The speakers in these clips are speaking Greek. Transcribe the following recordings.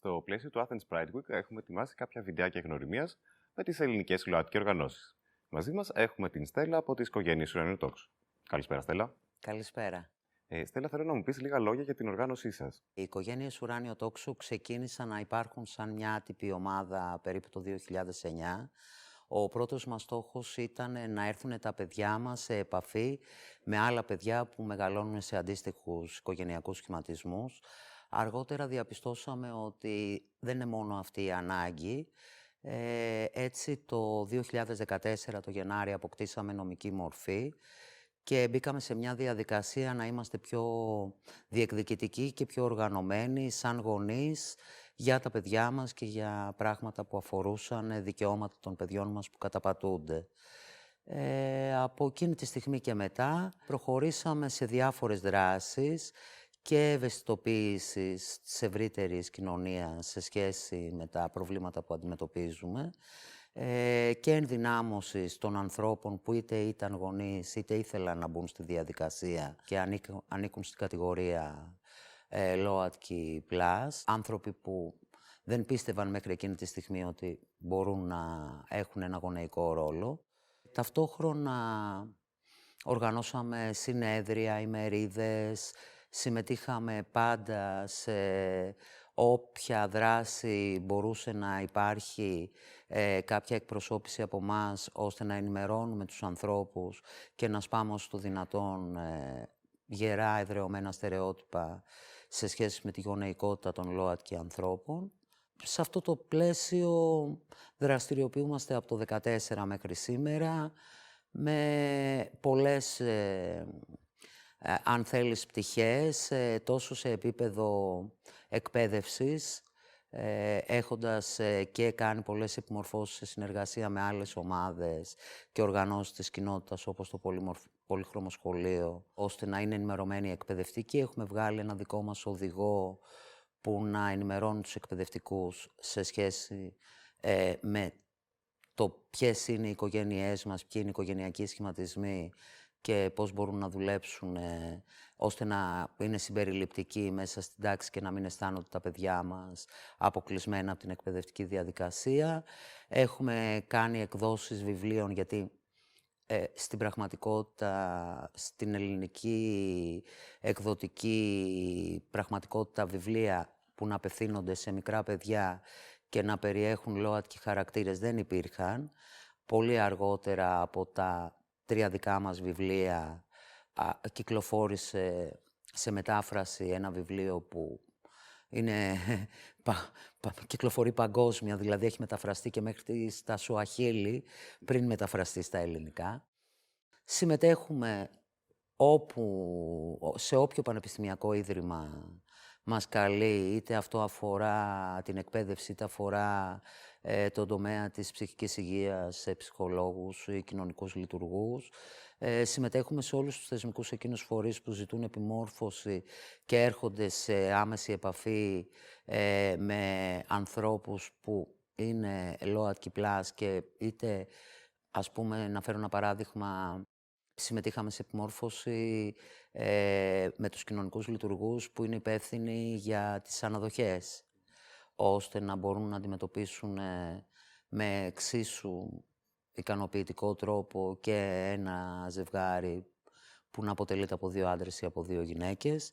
Στο πλαίσιο του Athens Pride Week έχουμε ετοιμάσει κάποια βιντεάκια γνωριμίας με τις ελληνικές ΛΟΑΤΚΙ οργανώσεις. Μαζί μας έχουμε την Στέλλα από τις οικογένειες Ουρανίου Τόξου. Καλησπέρα, Στέλλα. Καλησπέρα. Στέλλα, θέλω να μου πεις λίγα λόγια για την οργάνωσή σας. Οι οικογένειες Ουράνιο Τόξου ξεκίνησαν να υπάρχουν σαν μια άτυπη ομάδα περίπου το 2009. Ο πρώτος μας στόχος ήταν να έρθουν τα παιδιά μας σε επαφή με άλλα παιδιά που μεγαλώνουν σε αντίστοιχους οικογενειακούς σχηματισμούς. Αργότερα διαπιστώσαμε ότι δεν είναι μόνο αυτή η ανάγκη. Έτσι το 2014 το Γενάρη αποκτήσαμε νομική μορφή και μπήκαμε σε μια διαδικασία να είμαστε πιο διεκδικητικοί και πιο οργανωμένοι σαν γονείς για τα παιδιά μας και για πράγματα που αφορούσαν δικαιώματα των παιδιών μας που καταπατούνται. Από εκείνη τη στιγμή και μετά προχωρήσαμε σε διάφορες δράσεις και ευαισθητοποίησης της ευρύτερης κοινωνίας σε σχέση με τα προβλήματα που αντιμετωπίζουμε και ενδυνάμωσης των ανθρώπων που είτε ήταν γονείς είτε ήθελαν να μπουν στη διαδικασία και ανήκουν στην κατηγορία ΛΟΑΤΚΙ+, άνθρωποι που δεν πίστευαν μέχρι εκείνη τη στιγμή ότι μπορούν να έχουν ένα γονεϊκό ρόλο. Ταυτόχρονα οργανώσαμε συνέδρια, ημερίδες, συμμετείχαμε πάντα σε όποια δράση μπορούσε να υπάρχει κάποια εκπροσώπηση από εμάς, ώστε να ενημερώνουμε τους ανθρώπους και να σπάμε όσο το δυνατόν γερά εδραιωμένα στερεότυπα σε σχέση με τη γονεϊκότητα των ΛΟΑΤΚΙ ανθρώπων. Σε αυτό το πλαίσιο δραστηριοποιούμαστε από το 2014 μέχρι σήμερα με πολλές, αν θέλεις, πτυχές, τόσο σε επίπεδο εκπαίδευσης, έχοντας και κάνει πολλές επιμορφώσεις σε συνεργασία με άλλες ομάδες και οργανώσεις της κοινότητας, όπως το Πολύχρωμο Σχολείο, ώστε να είναι ενημερωμένοι οι εκπαιδευτικοί. Έχουμε βγάλει ένα δικό μας οδηγό που να ενημερώνει τους εκπαιδευτικούς σε σχέση με το ποιες είναι οι οικογένειές μας, ποιοι είναι οι οικογενειακοί σχηματισμοί και πώς μπορούν να δουλέψουν ώστε να είναι συμπεριληπτικοί μέσα στην τάξη και να μην αισθάνονται τα παιδιά μας αποκλεισμένα από την εκπαιδευτική διαδικασία. Έχουμε κάνει εκδόσεις βιβλίων γιατί στην πραγματικότητα, στην ελληνική εκδοτική πραγματικότητα, βιβλία που να απευθύνονται σε μικρά παιδιά και να περιέχουν ΛΟΑΤΚΙ χαρακτήρες δεν υπήρχαν. Πολύ αργότερα από τα 3 δικά μας βιβλία κυκλοφόρησε σε μετάφραση ένα βιβλίο που είναι, κυκλοφορεί παγκόσμια, δηλαδή έχει μεταφραστεί και μέχρι στα Σουαχίλι πριν μεταφραστεί στα ελληνικά. Συμμετέχουμε σε όποιο πανεπιστημιακό ίδρυμα μας καλεί, είτε αυτό αφορά την εκπαίδευση, είτε αφορά τον τομέα της ψυχικής υγείας, σε ψυχολόγους ή κοινωνικούς λειτουργούς. Συμμετέχουμε σε όλους τους θεσμικούς εκείνους φορείς που ζητούν επιμόρφωση και έρχονται σε άμεση επαφή με ανθρώπους που είναι ΛΟΑΤΚΙ+ και είτε, ας πούμε, να φέρω ένα παράδειγμα, συμμετείχαμε σε επιμόρφωση με τους κοινωνικούς λειτουργούς που είναι υπεύθυνοι για τις αναδοχές, ώστε να μπορούν να αντιμετωπίσουν με εξίσου ικανοποιητικό τρόπο και ένα ζευγάρι που να αποτελείται από 2 άντρες ή από 2 γυναίκες.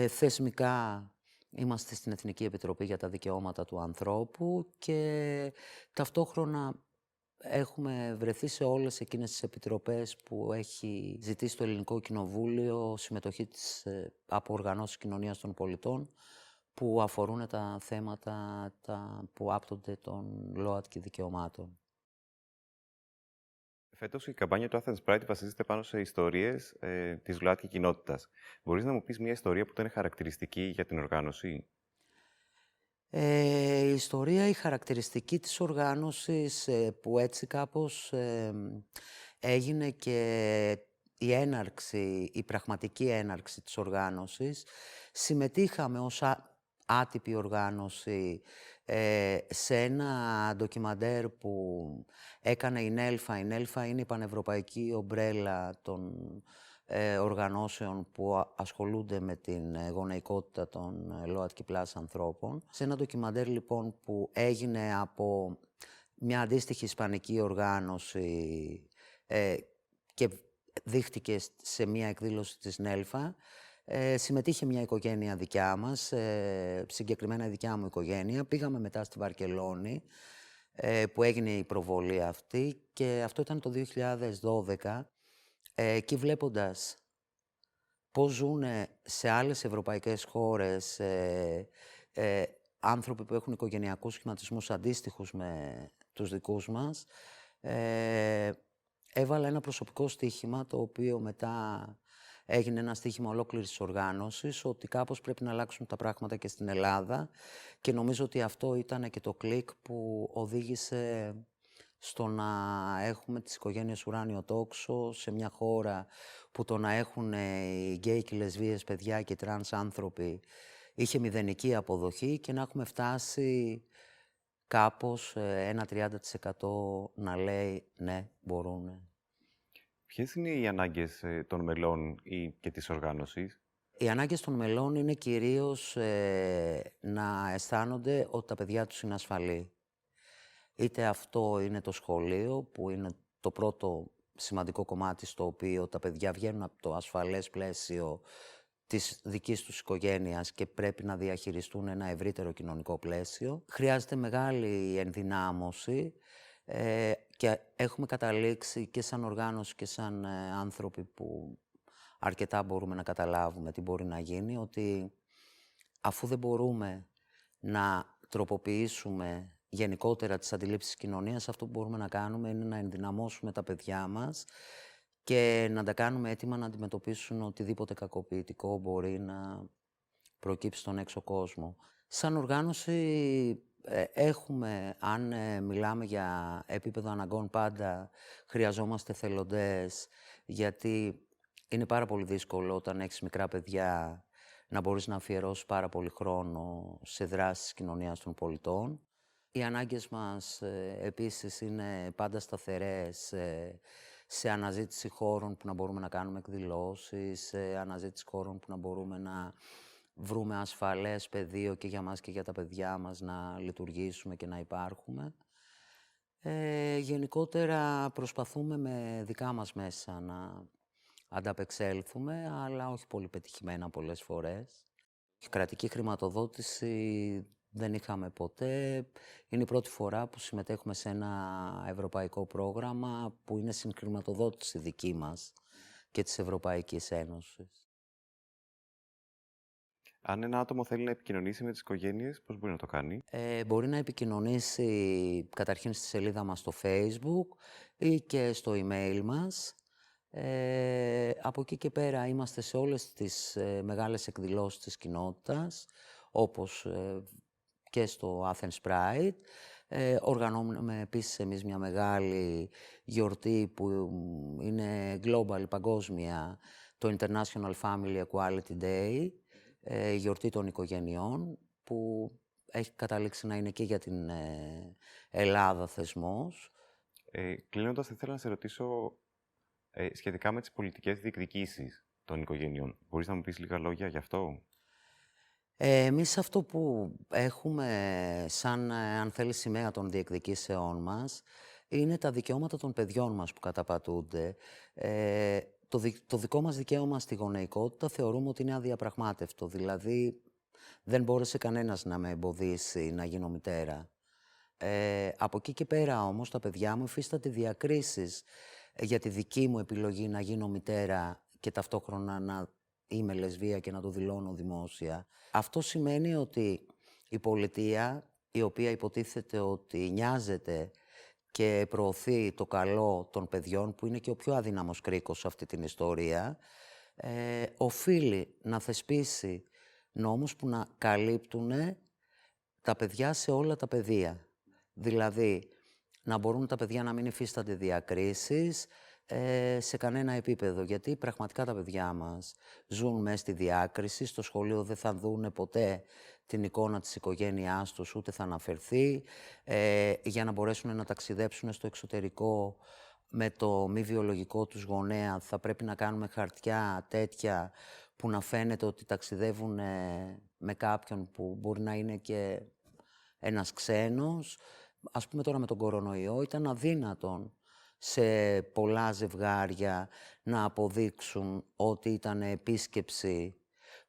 Θεσμικά είμαστε στην Εθνική Επιτροπή για τα Δικαιώματα του Ανθρώπου και ταυτόχρονα έχουμε βρεθεί σε όλες εκείνες τις επιτροπές που έχει ζητήσει το Ελληνικό Κοινοβούλιο συμμετοχή από οργανώσεις κοινωνίας των πολιτών που αφορούν τα θέματα που άπτονται των ΛΟΑΤΚΙ δικαιωμάτων. Φέτος η καμπάνια του Athens Pride βασίζεται πάνω σε ιστορίες της ΛΟΑΤΚΙ κοινότητας. Μπορείς να μου πεις μια ιστορία που ήταν χαρακτηριστική για την οργάνωση? Η ιστορία, η χαρακτηριστική της οργάνωσης που έτσι κάπως έγινε και η πραγματική έναρξη της οργάνωσης. Συμμετείχαμε ως άτυπη οργάνωση σε ένα ντοκιμαντέρ που έκανε η ΝΕΛΦΑ. Η ΝΕΛΦΑ είναι η πανευρωπαϊκή ομπρέλα των οργανώσεων που ασχολούνται με την γονεϊκότητα των ΛΟΑΤΚΙ+ ανθρώπων. Σε ένα ντοκιμαντέρ λοιπόν που έγινε από μια αντίστοιχη ισπανική οργάνωση και δείχτηκε σε μια εκδήλωση της ΝΕΛΦΑ, συμμετείχε μια οικογένεια δικιά μας, συγκεκριμένα η δικιά μου οικογένεια. Πήγαμε μετά στη Βαρκελόνη, που έγινε η προβολή αυτή, και αυτό ήταν το 2012. Εκεί βλέποντας πώς ζουν σε άλλες ευρωπαϊκές χώρες άνθρωποι που έχουν οικογενειακούς σχηματισμούς αντίστοιχους με τους δικούς μας, έβαλα ένα προσωπικό στοίχημα, το οποίο μετά έγινε ένα στοίχημα ολόκληρης της οργάνωσης, ότι κάπως πρέπει να αλλάξουν τα πράγματα και στην Ελλάδα, και νομίζω ότι αυτό ήταν και το κλικ που οδήγησε στο να έχουμε τις οικογένειες ουράνιο τόξο σε μια χώρα που το να έχουν οι γκέι και οι λεσβείες παιδιά και οι τρανς άνθρωποι είχε μηδενική αποδοχή, και να έχουμε φτάσει κάπως ένα 30% να λέει ναι, μπορούν. Ποιες είναι οι ανάγκες των μελών ή και της οργάνωσης? Οι ανάγκες των μελών είναι κυρίως να αισθάνονται ότι τα παιδιά τους είναι ασφαλή. Είτε αυτό είναι το σχολείο, που είναι το πρώτο σημαντικό κομμάτι, στο οποίο τα παιδιά βγαίνουν από το ασφαλές πλαίσιο της δικής τους οικογένειας και πρέπει να διαχειριστούν ένα ευρύτερο κοινωνικό πλαίσιο. Χρειάζεται μεγάλη ενδυνάμωση και έχουμε καταλήξει και σαν οργάνωση και σαν άνθρωποι που αρκετά μπορούμε να καταλάβουμε τι μπορεί να γίνει, ότι αφού δεν μπορούμε να τροποποιήσουμε γενικότερα τις αντιλήψεις της κοινωνίας, αυτό που μπορούμε να κάνουμε είναι να ενδυναμώσουμε τα παιδιά μας και να τα κάνουμε έτοιμα να αντιμετωπίσουν οτιδήποτε κακοποιητικό μπορεί να προκύψει στον έξω κόσμο. Σαν οργάνωση έχουμε, αν μιλάμε για επίπεδο αναγκών, πάντα χρειαζόμαστε θελοντές, γιατί είναι πάρα πολύ δύσκολο όταν έχεις μικρά παιδιά να μπορείς να αφιερώσεις πάρα πολύ χρόνο σε δράσεις της κοινωνίας των πολιτών. Οι ανάγκες μας επίσης είναι πάντα σταθερές, σε αναζήτηση χώρων που να μπορούμε να κάνουμε εκδηλώσεις, σε αναζήτηση χώρων που να μπορούμε να βρούμε ασφαλές πεδίο και για μας και για τα παιδιά μας να λειτουργήσουμε και να υπάρχουμε. Γενικότερα προσπαθούμε με δικά μας μέσα να ανταπεξέλθουμε, αλλά όχι πολύ πετυχημένα πολλές φορές. Κρατική χρηματοδότηση δεν είχαμε ποτέ. Είναι η πρώτη φορά που συμμετέχουμε σε ένα ευρωπαϊκό πρόγραμμα που είναι συγχρηματοδότηση δική μας και της Ευρωπαϊκής Ένωσης. Αν ένα άτομο θέλει να επικοινωνήσει με τις οικογένειες, πώς μπορεί να το κάνει? Μπορεί να επικοινωνήσει καταρχήν στη σελίδα μας στο Facebook ή και στο email μας. Από εκεί και πέρα είμαστε σε όλες τις μεγάλες εκδηλώσεις της κοινότητας, όπως και στο Athens Pride. Οργανώνουμε επίσης εμείς μια μεγάλη γιορτή που είναι global, παγκόσμια, το International Family Equality Day, η γιορτή των οικογενειών, που έχει καταλήξει να είναι και για την Ελλάδα θεσμός. Κλείνοντας, θα ήθελα να σε ρωτήσω σχετικά με τις πολιτικές διεκδικήσεις των οικογενειών. Μπορείς να μου πεις λίγα λόγια γι' αυτό? Εμείς αυτό που έχουμε σαν, αν θέλει, σημαία των διεκδικήσεών μας, είναι τα δικαιώματα των παιδιών μας που καταπατούνται. Το δικό μας δικαίωμα στη γονεϊκότητα θεωρούμε ότι είναι αδιαπραγμάτευτο. Δηλαδή, δεν μπόρεσε κανένας να με εμποδίσει να γίνω μητέρα. Από εκεί και πέρα όμως, τα παιδιά μου υφίστανται διακρίσεις για τη δική μου επιλογή να γίνω μητέρα και ταυτόχρονα να είμαι λεσβία και να το δηλώνω δημόσια. Αυτό σημαίνει ότι η πολιτεία, η οποία υποτίθεται ότι νοιάζεται και προωθεί το καλό των παιδιών, που είναι και ο πιο αδύναμος κρίκος σε αυτή την ιστορία, οφείλει να θεσπίσει νόμους που να καλύπτουν τα παιδιά σε όλα τα πεδία. Δηλαδή, να μπορούν τα παιδιά να μην υφίστανται διακρίσεις σε κανένα επίπεδο. Γιατί πραγματικά τα παιδιά μας ζουν μέσα στη διάκριση, στο σχολείο δεν θα δούνε ποτέ την εικόνα της οικογένειάς τους, ούτε θα αναφερθεί. Για να μπορέσουν να ταξιδέψουν στο εξωτερικό, με το μη βιολογικό τους γονέα θα πρέπει να κάνουμε χαρτιά τέτοια που να φαίνεται ότι ταξιδεύουν με κάποιον που μπορεί να είναι και ένας ξένος. Ας πούμε τώρα με τον κορονοϊό ήταν αδύνατον σε πολλά ζευγάρια να αποδείξουν ότι ήταν επίσκεψη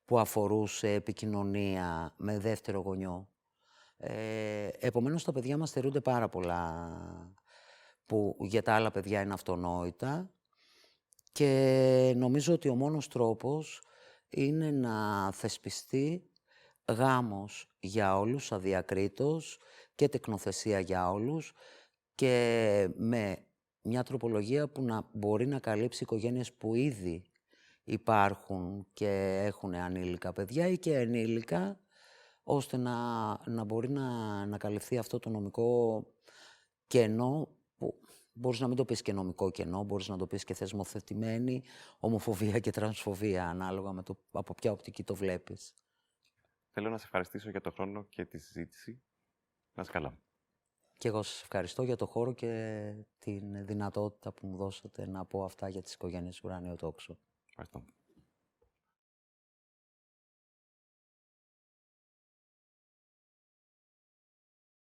που αφορούσε επικοινωνία με δεύτερο γονιό. Επομένως τα παιδιά μας στερούνται πάρα πολλά που για τα άλλα παιδιά είναι αυτονόητα και νομίζω ότι ο μόνος τρόπος είναι να θεσπιστεί γάμος για όλους, αδιακρίτως και τεκνοθεσία για όλους και με μια τροπολογία που να μπορεί να καλύψει οικογένειες που ήδη υπάρχουν και έχουν ανήλικα παιδιά ή και ενήλικα, ώστε να μπορεί να καλυφθεί αυτό το νομικό κενό, που μπορείς να μην το πεις και νομικό κενό, μπορείς να το πεις και θεσμοθετημένη ομοφοβία και τρανσφοβία, ανάλογα με το από ποια οπτική το βλέπεις. Θέλω να σε ευχαριστήσω για τον χρόνο και τη συζήτηση. Να είσαι καλά. Και εγώ σας ευχαριστώ για το χώρο και την δυνατότητα που μου δώσατε να πω αυτά για τις οικογένειες Ουράνιο Τόξο. Ευχαριστώ.